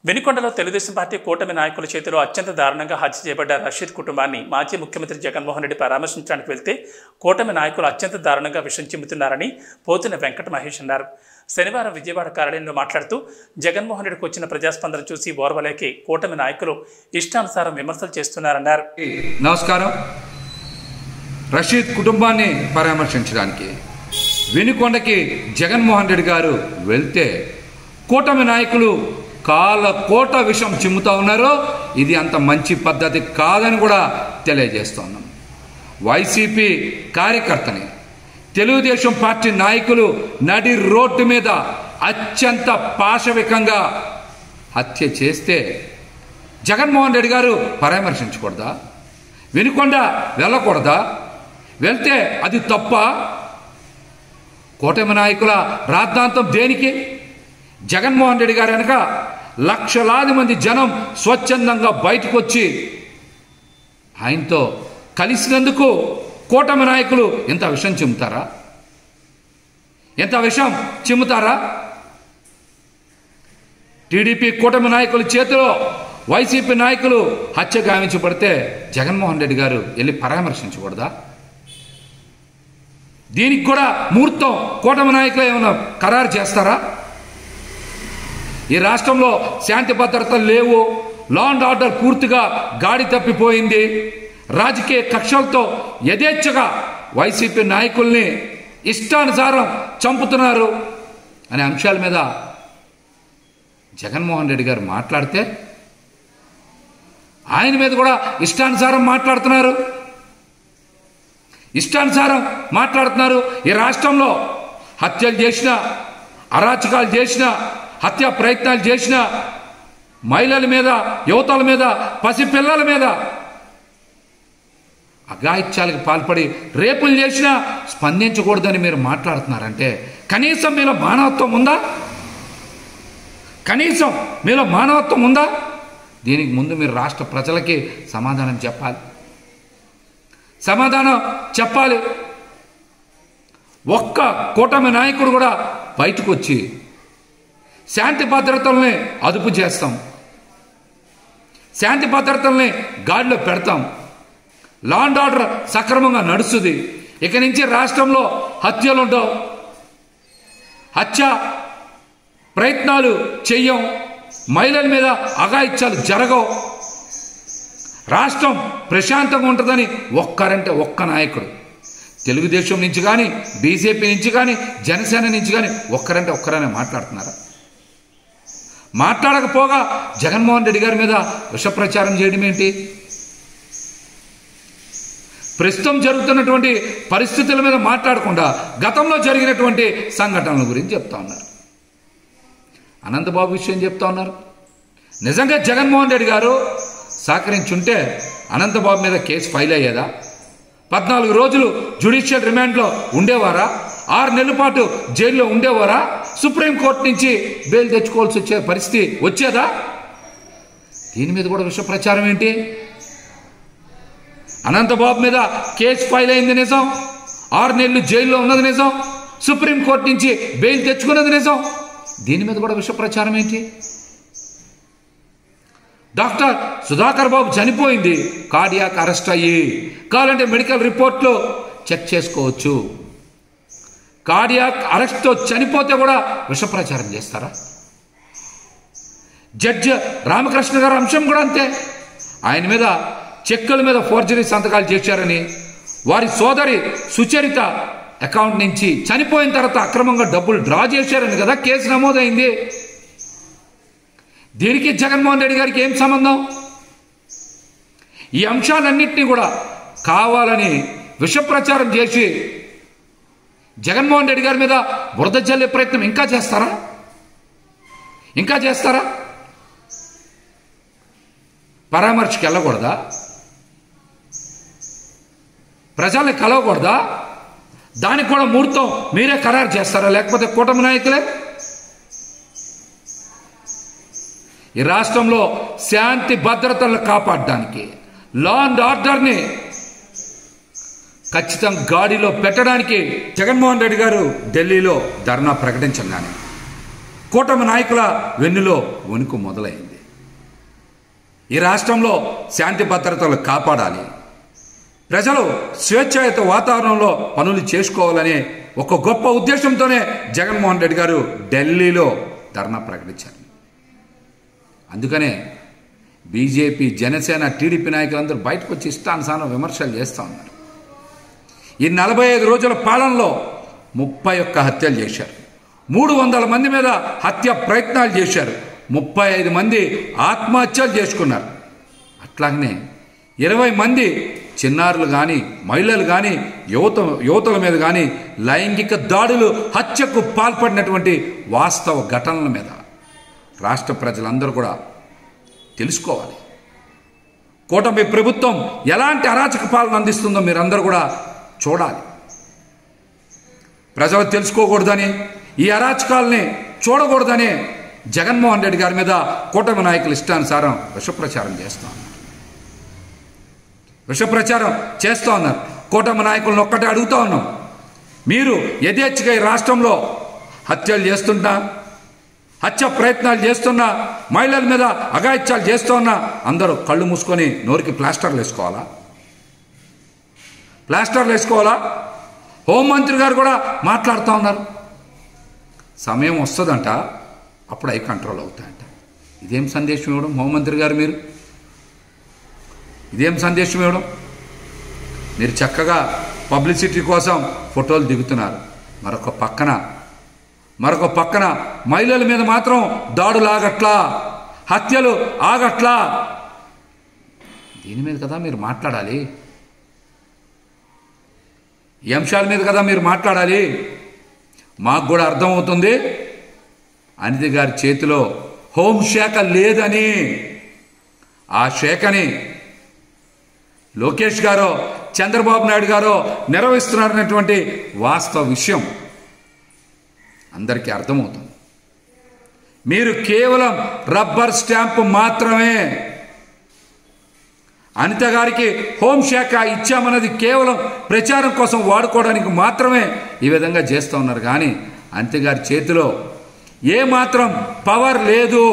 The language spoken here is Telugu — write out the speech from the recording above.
వెనుకొండలో తెలుగుదేశం పార్టీ కూటమి నాయకుల చేతిలో అత్యంత దారుణంగా హత్య చేయబడ్డ రషీద్ కుటుంబాన్ని మాజీ ముఖ్యమంత్రి జగన్మోహన్ రెడ్డి పరామర్శించడానికి వెళ్తే కూటమి నాయకులు అత్యంత దారుణంగా విషం చిమ్ముతున్నారని పోతిన వెంకట మహేష్ అన్నారు. శనివారం విజయవాడ కార్యాలయంలో మాట్లాడుతూ జగన్మోహన్ రెడ్డికి వచ్చిన ప్రజాస్పందన చూసి ఓర్వలేకే కూటమి నాయకులు ఇష్టానుసారం విమర్శలు చేస్తున్నారన్నారు. నమస్కారం. రషీద్ కుటుంబాన్ని పరామర్శించడానికి వెనుకొండకి జగన్మోహన్ రెడ్డి గారు వెళ్తే కూటమి నాయకులు కోట విషం చిమ్ముతా ఉన్నారు. ఇది అంత మంచి పద్ధతి కాదని కూడా తెలియజేస్తున్నాం. వైసీపీ కార్యకర్తని తెలుగుదేశం పార్టీ నాయకులు నడి రోడ్డు మీద అత్యంత పాశవికంగా హత్య చేస్తే జగన్మోహన్ రెడ్డి గారు పరామర్శించకూడదా? వెనుకొండ వెళ్ళకూడదా? వెళ్తే అది తప్ప? కూటమి నాయకుల రాద్ధాంతం దేనికి? జగన్మోహన్ రెడ్డి గారు వెనక లక్షలాది మంది జనం స్వచ్ఛందంగా బయటకు వచ్చి ఆయనతో కలిసినందుకు కూటమి నాయకులు ఎంత విషం చిమ్ముతారా? ఎంత విషం చిమ్ముతారా? టీడీపీ కూటమి నాయకుల చేతిలో వైసీపీ నాయకులు హత్య గావించబడితే జగన్మోహన్ రెడ్డి గారు వెళ్ళి పరామర్శించకూడదా? దీనికి కూడా ముహూర్తం కూటమి నాయకులు ఏమైనా ఖరారు చేస్తారా? ఈ రాష్ట్రంలో శాంతి భద్రతలు లేవు, లా అండ్ ఆర్డర్ పూర్తిగా గాడి తప్పిపోయింది, రాజకీయ కక్షలతో యథేచ్ఛగా వైసీపీ నాయకుల్ని ఇష్టానుసారం చంపుతున్నారు అనే అంశాల మీద జగన్మోహన్ రెడ్డి గారు మాట్లాడితే ఆయన మీద కూడా ఇష్టానుసారం మాట్లాడుతున్నారు. ఈ రాష్ట్రంలో హత్యలు చేసిన, అరాచకాలు చేసిన, హత్యా ప్రయత్నాలు చేసిన మహిళల మీద, యువతల మీద, పసిపిల్లల మీద అఘాయిత్యాలకు పాల్పడి రేపులు చేసినా స్పందించకూడదని మీరు మాట్లాడుతున్నారంటే కనీసం మీలో మానవత్వం ఉందా? దీనికి ముందు మీరు రాష్ట్ర ప్రజలకి సమాధానం చెప్పాలి. ఒక్క కూటమి నాయకుడు కూడా బయటకు వచ్చి శాంతి భద్రతల్ని అదుపు చేస్తాం, శాంతి భద్రతల్ని గాడిలో పెడతాం, లా అండ్ ఆర్డర్ సక్రమంగా నడుస్తుంది, ఇక నుంచి రాష్ట్రంలో హత్యలు ఉండవు, హత్య ప్రయత్నాలు చెయ్యం, మహిళల మీద అఘాయిత్యాలు జరగవు, రాష్ట్రం ప్రశాంతంగా ఉంటుందని ఒక్క నాయకుడు తెలుగుదేశం నుంచి కానీ, బీజేపీ నుంచి కానీ, జనసేన నుంచి కానీ ఒక్కరనే మాట్లాడుతున్నారా? మాట్లాడకపోగా జగన్మోహన్ రెడ్డి గారి మీద విష ప్రచారం చేయడం ఏంటి? ప్రస్తుతం జరుగుతున్నటువంటి పరిస్థితుల మీద మాట్లాడకుండా గతంలో జరిగినటువంటి సంఘటనల గురించి చెప్తా ఉన్నారు. అనంతబాబు విషయం చెప్తా ఉన్నారు. నిజంగా జగన్మోహన్ రెడ్డి గారు సహకరించుంటే అనంతబాబు మీద కేసు ఫైల్ అయ్యేదా? 14 రోజులు జ్యుడిషియల్ రిమాండ్లో ఉండేవారా? 6 నెలల పాటు జైల్లో ఉండేవారా? సుప్రీంకోర్టు నుంచి బెయిల్ తెచ్చుకోవాల్సి వచ్చే పరిస్థితి వచ్చేదా? దీని మీద కూడా విష ప్రచారం ఏంటి? అనంతబాబు మీద కేసు ఫైల్ అయింది నిజం, 6 నెలలు జైల్లో ఉన్నది నిజం, సుప్రీంకోర్టు నుంచి బెయిల్ తెచ్చుకున్నది నిజం. దీని మీద కూడా విష ప్రచారం ఏంటి? డాక్టర్ సుధాకర్ బాబు చనిపోయింది కార్డియాక్ అరెస్ట్ అయ్యి, కావాలంటే మెడికల్ రిపోర్ట్లో చెక్ చేసుకోవచ్చు. కార్డియాక్ అరెస్ట్తో చనిపోతే కూడా విష ప్రచారం చేస్తారా? జడ్జి రామకృష్ణ గారి అంశం కూడా అంతే. ఆయన మీద చెక్కుల మీద ఫోర్జరీ సంతకాలు చేశారని, వారి సోదరి సుచరిత అకౌంట్ నుంచి చనిపోయిన తర్వాత అక్రమంగా డబ్బులు డ్రా చేశారని కదా కేసు నమోదైంది. దీనికి జగన్మోహన్ రెడ్డి గారికి ఏం సంబంధం? ఈ అంశాలన్నింటినీ కూడా కావాలని విష ప్రచారం చేసి జగన్మోహన్ రెడ్డి గారి మీద బురద జల్లే ప్రయత్నం ఇంకా చేస్తారా? పరామర్శకి వెళ్ళకూడదా? ప్రజల్ని కలవకూడదా? దానికి కూడా ముహూర్తం మీరే ఖరారు చేస్తారా, లేకపోతే కూటమి నాయకులే? ఈ రాష్ట్రంలో శాంతి భద్రతలను కాపాడడానికి, లా అండ్ ఆర్డర్ని ఖచ్చితంగా గాడిలో పెట్టడానికి జగన్మోహన్ రెడ్డి గారు ఢిల్లీలో ధర్నా ప్రకటించగానే కూటమి నాయకుల వెన్నులో వణుకు మొదలైంది. ఈ రాష్ట్రంలో శాంతి భద్రతలు కాపాడాలి, ప్రజలు స్వేచ్ఛాయుత వాతావరణంలో పనులు చేసుకోవాలనే ఒక గొప్ప ఉద్దేశంతోనే జగన్మోహన్ రెడ్డి గారు ఢిల్లీలో ధర్నా ప్రకటించారు. అందుకనే బీజేపీ, జనసేన, టీడీపీ నాయకులందరూ బయటకు వచ్చి ఇష్టానుసారం విమర్శలు చేస్తూ ఉన్నారు. ఈ 45 రోజుల పాలనలో 31 హత్యలు చేశారు, 300 మంది మీద హత్య ప్రయత్నాలు చేశారు, 35 మంది ఆత్మహత్యలు చేసుకున్నారు. అట్లాగనే 20 మంది చిన్నారులు కానీ, మహిళలు కానీ, యువతుల మీద కానీ లైంగిక దాడులు, హత్యకు పాల్పడినటువంటి వాస్తవ ఘటనల మీద రాష్ట్ర ప్రజలందరూ కూడా తెలుసుకోవాలి. కూటమి ప్రభుత్వం ఎలాంటి అరాచక పాలన అందిస్తుందో మీరందరూ కూడా చూడాలి. ప్రజలు తెలుసుకోకూడదని, ఈ అరాచకాలని చూడకూడదని జగన్మోహన్ రెడ్డి గారి మీద కూటమి నాయకులు ఇష్టానుసారం విషప్రచారం చేస్తూ ఉన్నారు. విషప్రచారం చేస్తూ ఉన్నారు. కూటమి నాయకులను ఒక్కటే అడుగుతూ ఉన్నాం, మీరు యథేచ్ఛగా ఈ రాష్ట్రంలో హత్యలు చేస్తున్నా, హత్య ప్రయత్నాలు చేస్తున్నా, మహిళల మీద అఘాయిత్యాలు చేస్తూ ఉన్నా అందరూ కళ్ళు మూసుకొని నోరికి ప్లాస్టర్లు వేసుకోవాలా? ప్లాస్టర్లు వేసుకోవాలా? హోంమంత్రి గారు కూడా మాట్లాడుతూ ఉన్నారు. సమయం వస్తుందంట, అప్పుడు అవి కంట్రోల్ అవుతాయంట. ఇదేం సందేశం ఇవ్వడం హోంమంత్రి గారు? మీరు ఇదేం సందేశం ఇవ్వడం? మీరు చక్కగా పబ్లిసిటీ కోసం ఫోటోలు దిగుతున్నారు, మరొక పక్కన మహిళల మీద మాత్రం దాడులు ఆగట్లా, హత్యలు ఆగట్లా. దీని మీద కదా మీరు మాట్లాడాలి, ఈ అంశాల మీద కదా మీరు మాట్లాడాలి. మాకు కూడా అర్థమవుతుంది అనిత గారి చేతిలో హోంశాఖ లేదని. ఆ శాఖని లోకేష్ గారో, చంద్రబాబు నాయుడు గారో నిర్వహిస్తున్నారనేటువంటి వాస్తవ విషయం అందరికీ అర్థమవుతుంది. మీరు కేవలం రబ్బర్ స్టాంపు మాత్రమే. అనిత గారికి హోంశాఖ ఇచ్చామన్నది కేవలం ప్రచారం కోసం వాడుకోవడానికి మాత్రమే ఈ విధంగా చేస్తూ ఉన్నారు. కానీ అనిత గారి చేతిలో ఏమాత్రం పవర్ లేదు.